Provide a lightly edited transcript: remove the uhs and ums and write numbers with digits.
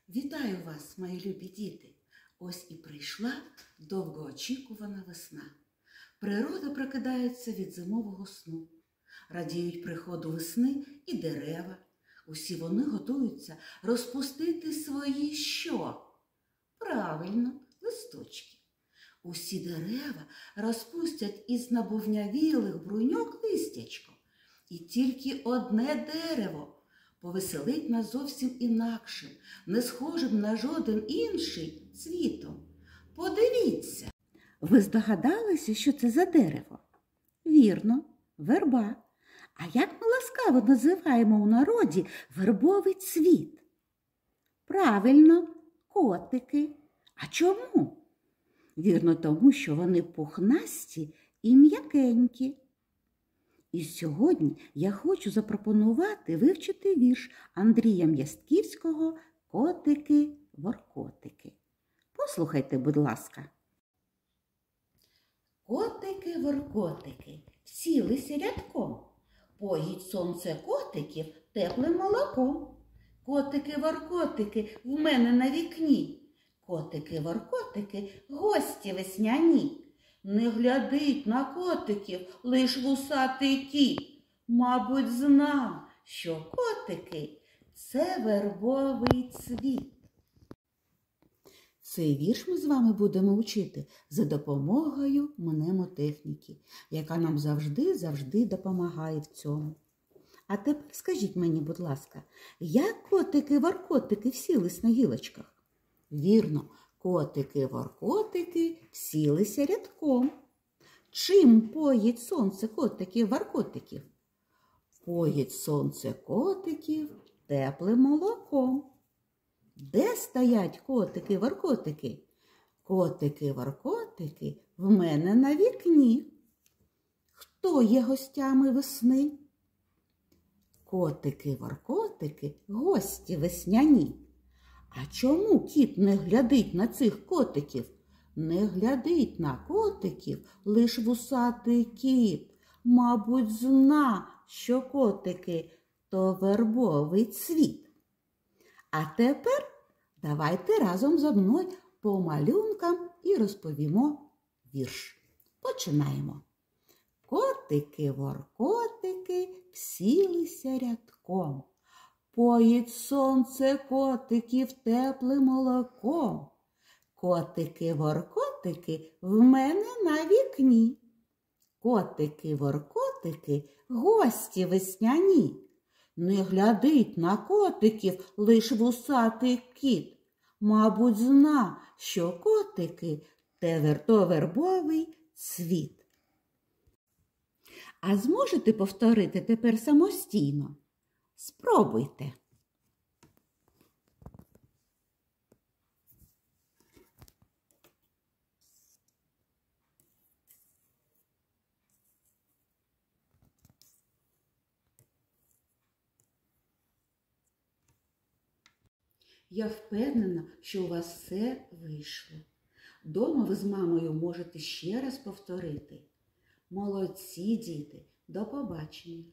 Вітаю вас, мої любі діти! Ось і прийшла довгоочікувана весна. Природа прокидається від зимового сну. Радіють приходу весни і дерева. Усі вони готуються розпустити свої що? Правильно, листочки. Усі дерева розпустять із набовнявілих бруньок листячко. І тільки одне дерево повеселить нас зовсім інакшим, не схожим на жоден інший цвітом. Подивіться! Ви здогадалися, що це за дерево? Вірно, верба. А як ми ласкаво називаємо у народі вербовий цвіт? Правильно, котики. А чому? Вірно, тому що вони пухнасті і м'якенькі. І сьогодні я хочу вивчити вірш Андрія М'ястківського «Котики-воркотики». Послухайте, будь ласка. Котики-воркотики сілися рядком, поїть сонце котиків теплим молоком. Котики-воркотики в мене на вікні, котики-воркотики гості весняні. Не глядить на котиків лиш вусатий кіт. Мабуть, знав, що котики – це вербовий цвіт. Цей вірш ми з вами будемо вчити за допомогою мнемотехніки, яка нам завжди допомагає в цьому. А тепер скажіть мені, будь ласка, як котики-воркотики всілись на гілочках? Вірно, котики-воркотики всілися рядком. Чим поїть сонце котиків-воркотиків? Поїть сонце котиків теплим молоком. Де стоять котики-воркотики? Котики-воркотики в мене на вікні. Хто є гостями весни? Котики-воркотики гості весняні. А чому кіт не глядить на цих котиків? Не глядить на котиків лиш вусатий кіт. Мабуть, зна, що котики – то вербовий цвіт. А тепер давайте разом зо мною по малюнкам і розповімо вірш. Починаємо. Котики-воркотики всілися рядком. Поїть сонце котиків теплим молоком. Котики-воркотики в мене на вікні. Котики-воркотики гості весняні. Не глядить на котиків лиш вусатий кіт. Мабуть, зна, що котики – то вербовий цвіт. А зможете повторити тепер самостійно? Спробуйте. Я впевнена, що у вас все вийшло. Дома ви з мамою можете ще раз повторити. Молодці, діти! До побачення!